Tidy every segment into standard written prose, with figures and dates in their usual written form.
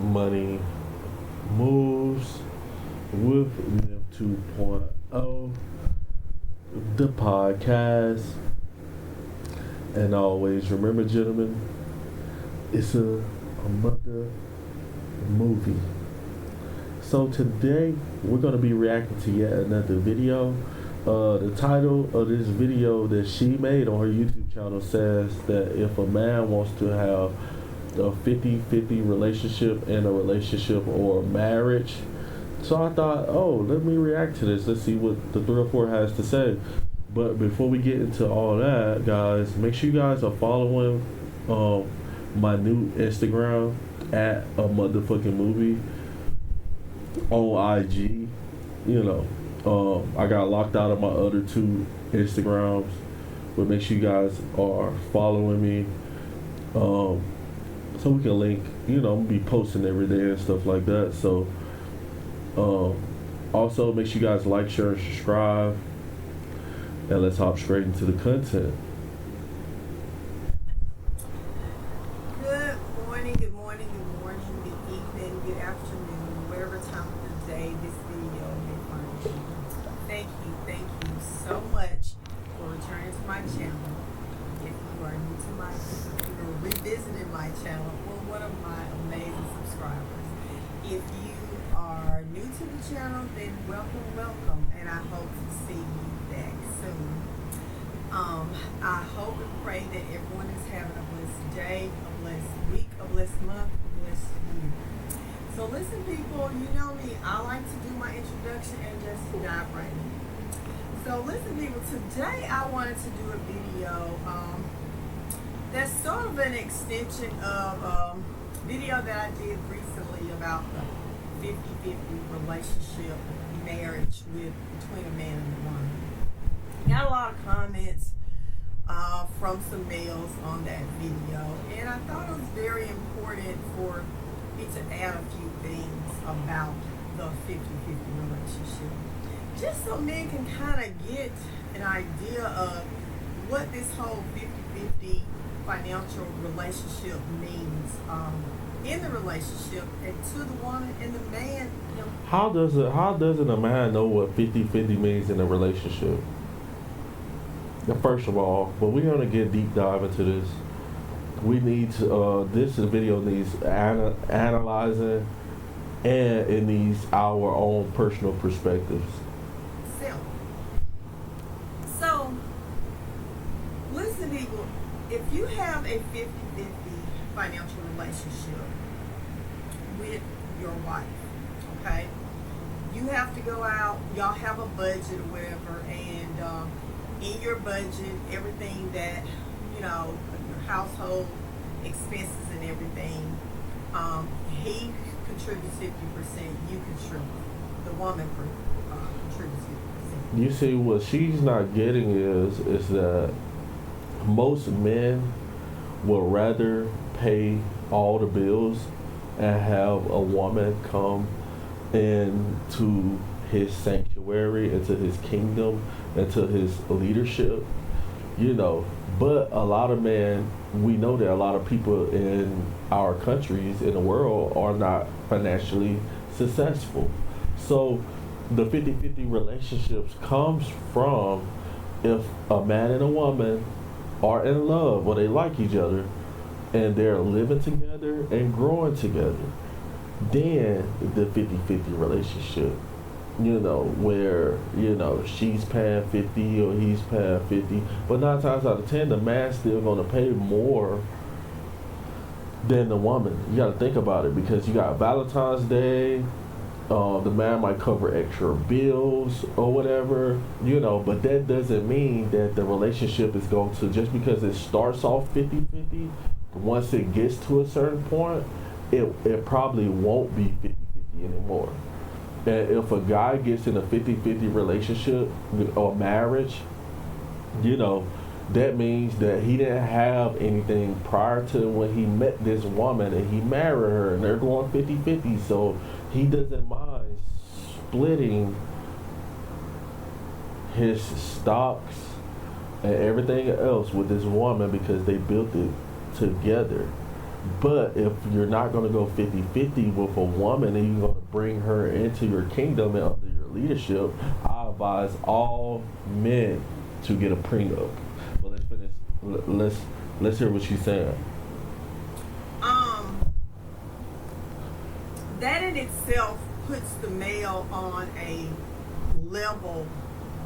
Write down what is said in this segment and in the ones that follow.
Money Moves with Live 2.0, the podcast. And always remember, gentlemen, it's a mother movie. So today we're going to be reacting to yet another video. The title of this video that she made on her YouTube channel says that if a man wants to have a 50-50 relationship in a relationship or marriage. So I thought, oh, let me react to this. Let's see what the 304 has to say. But before we get into all that, guys, make sure you guys are following my new Instagram at a motherfucking movie on IG. You know, I got locked out of my other two Instagrams, but make sure you guys are following me. So we can link, you know, I'm gonna be posting every day and stuff like that. So also make sure you guys like, share, and subscribe. And let's hop straight into the content. Good morning, good morning, good morning, good evening, good afternoon, whatever time of the day this video may find you. Thank you so much for returning to my channel. If you are new to my channel, if you're revisiting my channel, or one of my amazing subscribers. If you are new to the channel, then welcome, and I hope to see you back soon. I hope and pray that everyone is having a blessed day, a blessed week, a blessed month, a blessed year. So listen, people, you know me, I like to do my introduction and just dive right in. So listen, people, today I wanted to do a video that's sort of an extension of a video that I did recently about the 50-50 relationship, marriage between a man and a woman. Got a lot of comments from some males on that video, and I thought it was very important for me to add a few things about the 50-50 relationship, just so men can kind of get an idea of what this whole 50-50 financial relationship means in the relationship, and to the woman and the man. You know, How doesn't a man know what 50-50 means in a relationship? First of all, but we're gonna get deep dive into this. We need to. This video needs analyzing, and it needs our own personal perspectives. So, listen, people. If you have a 50-50 financial relationship with your wife, okay, you have to go out. Y'all have a budget or whatever, and in your budget, everything that, you know, your household expenses and everything, he contributes 50%, you contribute, the woman contributes 50%. You see, what she's not getting is that most men would rather pay all the bills and have a woman come into his sanctuary, into his kingdom, into his leadership, you know. But a lot of men, we know that a lot of people in our countries, in the world, are not financially successful. So the 50-50 relationships comes from if a man and a woman are in love, or they like each other, and they're living together and growing together. Then the 50-50 relationship, you know, where, you know, she's paying 50 or he's paying 50, but 9 times out of 10 the man's still going to pay more than the woman. You got to think about it, because you got Valentine's Day, the man might cover extra bills or whatever, you know, but that doesn't mean that the relationship is going to, just because it starts off 50-50, once it gets to a certain point, it probably won't be 50-50 anymore. And if a guy gets in a 50-50 relationship or marriage, you know, that means that he didn't have anything prior to when he met this woman and he married her, and they're going 50-50, so he doesn't mind splitting his stocks and everything else with this woman because they built it together. But if you're not going to go 50-50 with a woman and you're going to bring her into your kingdom and under your leadership, I advise all men to get a prenup. But let's finish. Let's hear what she's saying. That in itself puts the male on a level,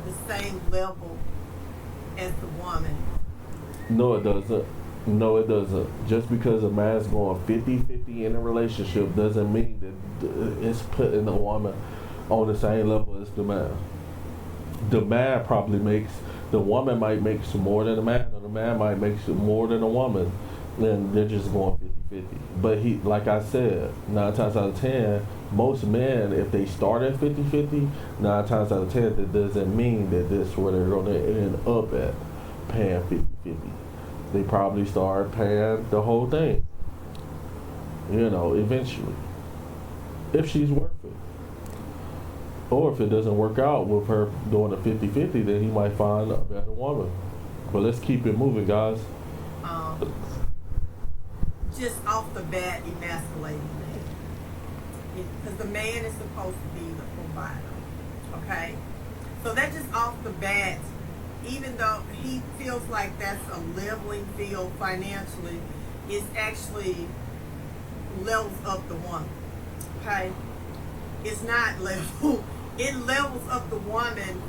the same level as the woman. No, it doesn't. No, it doesn't. Just because a man's going 50-50 in a relationship doesn't mean that it's putting the woman on the same level as the man. The man probably makes, the woman might make some more than the man, or the man might make some more than the woman. Then they're just going 50-50. But he, like I said, 9 times out of 10, most men, if they start at 50-50, 9 times out of 10, that doesn't mean that that's where they're going to end up at, paying 50-50. They probably start paying the whole thing, eventually, if she's worth it. Or if it doesn't work out with her doing a 50-50, then he might find a better woman. But let's keep it moving, guys. Just off the bat, emasculating man. Because the man is supposed to be the provider, okay? So that just off the bat, even though he feels like that's a leveling field financially, it actually levels up the woman, okay? It's not level. It levels up the woman.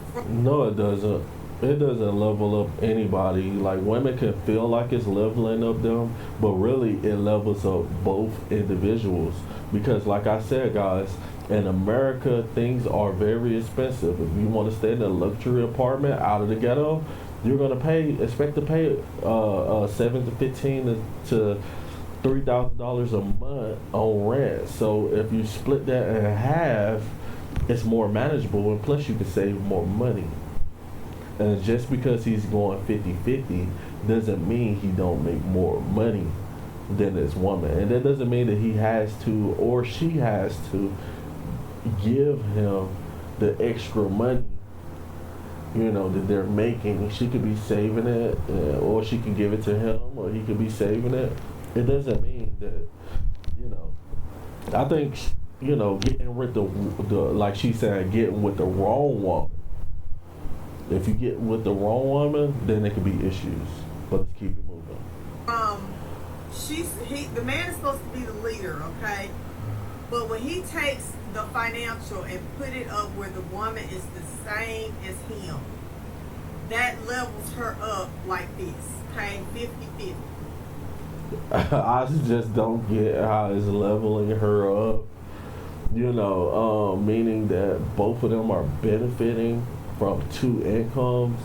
No, it doesn't. It doesn't level up anybody. Like, women can feel like it's leveling up them, but really it levels up both individuals. Because like I said, guys, in America, things are very expensive. If you want to stay in a luxury apartment out of the ghetto, you're gonna expect to pay $7 to $15 to $3,000 a month on rent. So if you split that in half, it's more manageable, and plus you can save more money. And just because he's going 50-50 doesn't mean he don't make more money than this woman. And that doesn't mean that he has to or she has to give him the extra money, that they're making. She could be saving it, or she can give it to him, or he could be saving it. It doesn't mean that, I think, getting with the like she said, getting with the wrong woman. If you get with the wrong woman, then there could be issues. But let's keep it moving. The man is supposed to be the leader, okay? But when he takes the financial and put it up where the woman is the same as him, that levels her up like this, okay? 50-50. I just don't get how it's leveling her up. Meaning that both of them are benefiting from two incomes.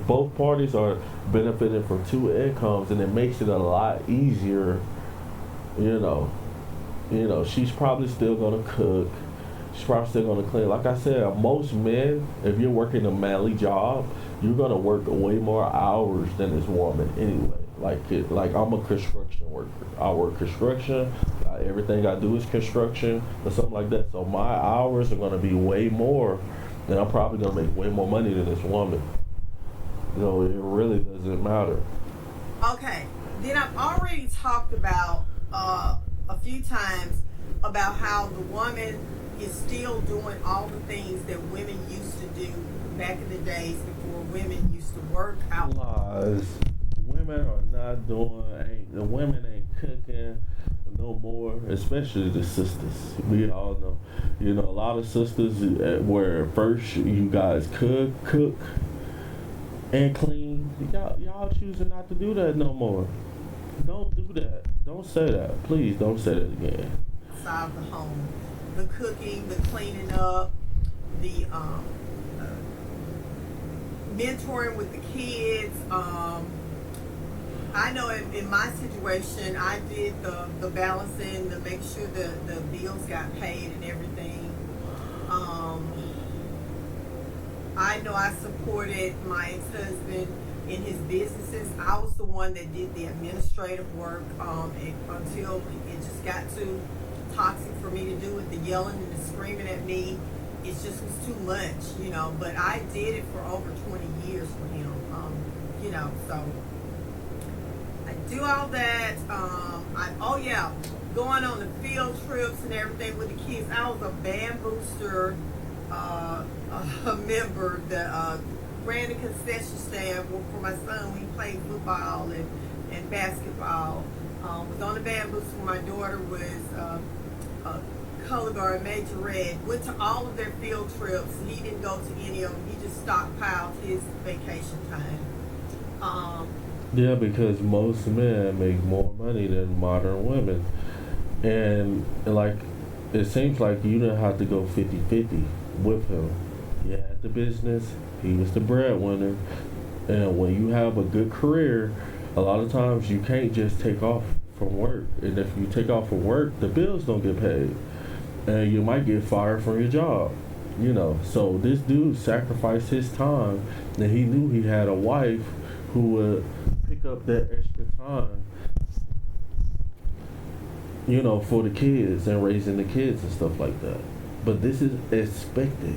Both parties are benefiting from two incomes, and it makes it a lot easier. She's probably still gonna cook. She's probably still gonna clean. Like I said, most men, if you're working a manly job, you're gonna work way more hours than this woman anyway. Like I'm a construction worker. I work construction. Everything I do is construction or something like that. So my hours are gonna be way more. Then I'm probably gonna make way more money than this woman. It really doesn't matter. Okay, then I've already talked about a few times about how the woman is still doing all the things that women used to do back in the days before women used to work out. Lies. Women are not doing. The women ain't cooking no more, especially the sisters. We all know, a lot of sisters where first you guys cook and clean. Y'all choosing not to do that no more. Don't do that. Don't say that. Please don't say that again. Outside the home, the cooking, the cleaning up, the mentoring with the kids. I know in my situation, I did the balancing to make sure the bills got paid and everything. I know I supported my ex-husband in his businesses. I was the one that did the administrative work until it just got too toxic for me to do it. The yelling and the screaming at me, it just was too much, But I did it for over 20 years for him, so. I do all that. Oh yeah, going on the field trips and everything with the kids. I was a band booster a member that ran the concession stand for my son when he played football and basketball. Was on the band booster when my daughter was color guard, majorette. Went to all of their field trips. He didn't go to any of them. He just stockpiled his vacation time. Yeah, because most men make more money than modern women. And like, it seems like you didn't have to go 50-50 with him. You had the business, he was the breadwinner. And when you have a good career, a lot of times you can't just take off from work. And if you take off from work, the bills don't get paid. And you might get fired from your job. So this dude sacrificed his time, and he knew he had a wife who would pick up that extra time, for the kids and raising the kids and stuff like that. But this is expected,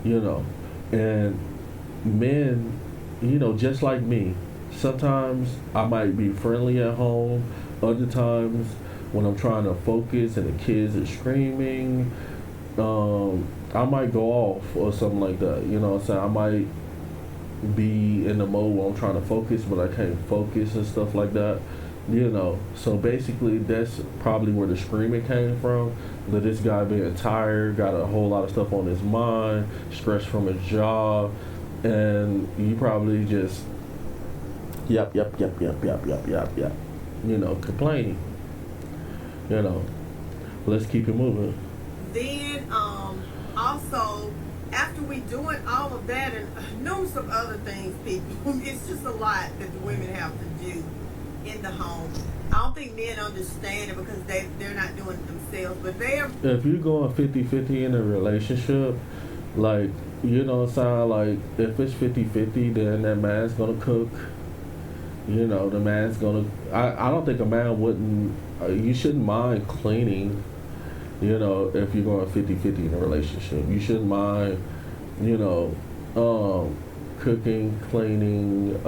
and men, just like me, sometimes I might be friendly at home, other times when I'm trying to focus and the kids are screaming, I might go off or something like that. I might be in the mode where I'm trying to focus, but I can't focus and stuff like that. So basically that's probably where the screaming came from. That this guy being tired, got a whole lot of stuff on his mind, stress from his job, and you probably just yep, complaining. Let's keep it moving. Then also after we doing all of that and numerous of other things, people, it's just a lot that the women have to do in the home. I don't think men understand it because they're not doing it themselves, but they are. If you're going 50-50 in a relationship, like, like if it's 50-50, then that man's gonna cook. The man's gonna. I don't think a man wouldn't. You shouldn't mind cleaning. If you're going 50-50 in a relationship, you shouldn't mind. Cooking, cleaning.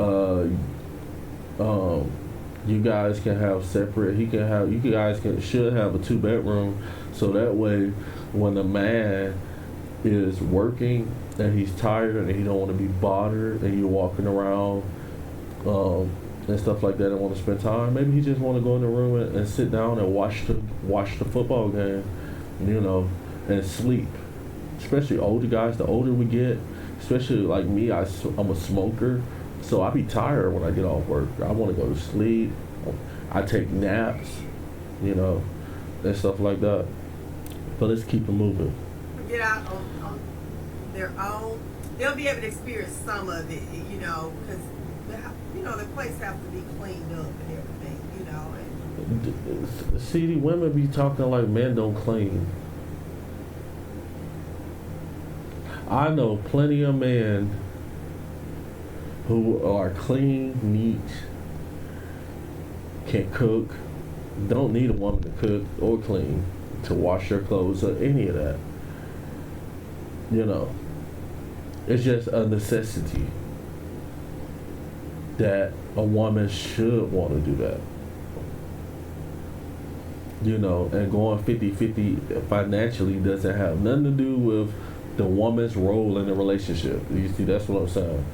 You guys can have separate. Should have a 2-bedroom, so that way, when the man is working and he's tired and he don't want to be bothered, and you're walking around, and stuff like that, and want to spend time. Maybe he just want to go in the room and sit down and watch the football game, and sleep. Especially older guys. The older we get, especially like me, I'm a smoker. So I be tired when I get off work. I want to go to sleep. I take naps, and stuff like that. But let's keep it moving. Get out on their own. They'll be able to experience some of it, because the place have to be cleaned up and everything, And see, the women be talking like men don't clean. I know plenty of men who are clean, neat, can cook, don't need a woman to cook or clean, to wash their clothes or any of that. It's just a necessity that a woman should want to do that. And going 50-50 financially doesn't have nothing to do with the woman's role in the relationship. You see, that's what I'm saying.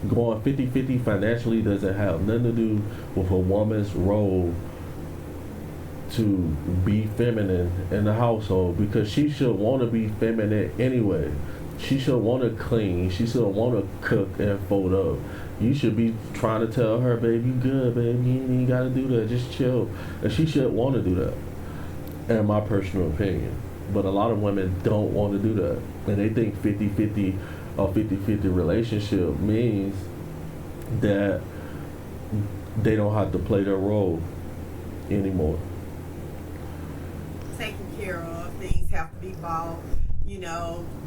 Going 50-50 financially doesn't have nothing to do with a woman's role to be feminine in the household, because she should want to be feminine anyway. She should want to clean. She should want to cook and fold up. You should be trying to tell her, baby, you good, baby. You ain't got to do that. Just chill. And she should want to do that, in my personal opinion. But a lot of women don't want to do that. And they think 50-50 or 50-50 relationship means that they don't have to play their role anymore. Taken care of. Things have to be bought.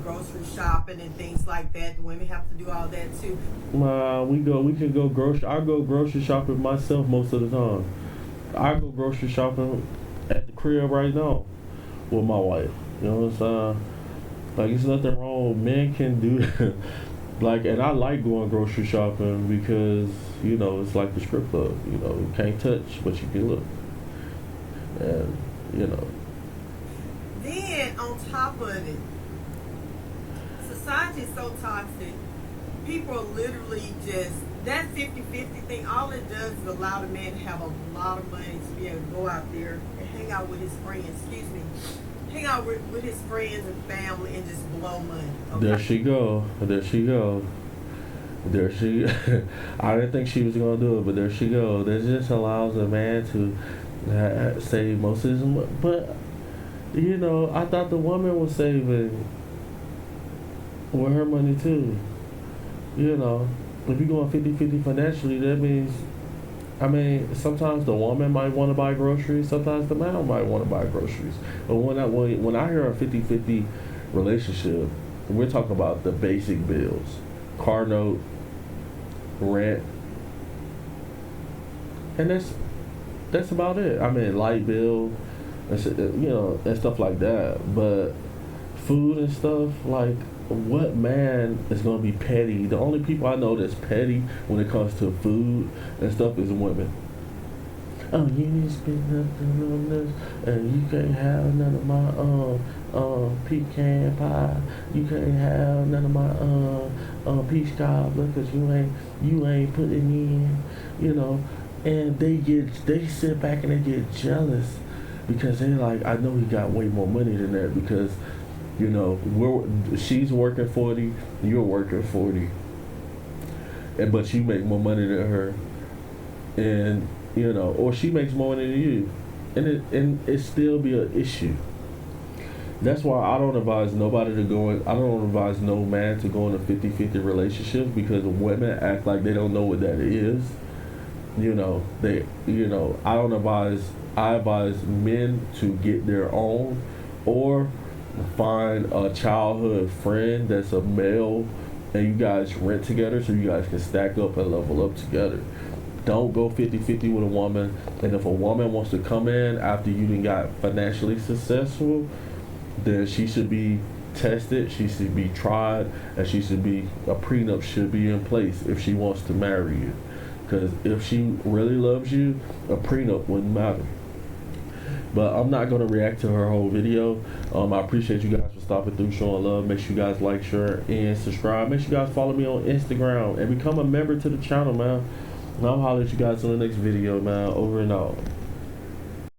Grocery shopping and things like that. The women have to do all that too. We can go grocery. I go grocery shopping myself most of the time. I go grocery shopping at the crib right now with my wife. You know what I'm saying? Like, it's nothing wrong. Men can do that. Like, and I like going grocery shopping because You know, it's like the strip club. You know, you can't touch, but you can look. And, you know. Then, on top of it, society is so toxic. People are literally just, that 50-50 thing, all it does is allow the man to have a lot of money to be able to go out there and hang out with his friends, hang out with his friends and family and just blow money. Okay? There she go. There she go. There she. I didn't think she was gonna do it, but there she go. That just allows a man to save most of his money. But you know, I thought the woman was saving with her money too. You know, if you're going 50-50 financially, that means, I mean, sometimes the woman might want to buy groceries, sometimes the man might want to buy groceries. But when I hear a 50-50 relationship, we're talking about the basic bills, car note, rent, and that's about it. I mean, light bill, and stuff like that. But food and stuff, like, what man is going to be petty? The only people I know that's petty when it comes to food and stuff is women. Oh, you need to spend nothing on this, and you can't have none of my pecan pie. You can't have none of my peach cobbler because you ain't putting in, you know. And they sit back and they get jealous because they're like, I know he got way more money than that because, you know, she's working 40, you're working 40, but you make more money than her, and you know, or she makes more money than you, and it still be an issue. That's why I don't advise nobody to go in. I don't advise no man to go in a 50-50 relationship because women act like they don't know what that is. You know, I don't advise. I advise men to get their own, or find a childhood friend that's a male and you guys rent together so you guys can stack up and level up together. Don't go 50-50 with a woman. And if a woman wants to come in after you done got financially successful, then she should be tested, she should be tried, and a prenup should be in place if she wants to marry you. Because if she really loves you, a prenup wouldn't matter. But I'm not going to react to her whole video. I appreciate you guys for stopping through, showing love. Make sure you guys like, share, and subscribe. Make sure you guys follow me on Instagram and become a member to the channel, man. And I'll holler at you guys in the next video, man. Over and out.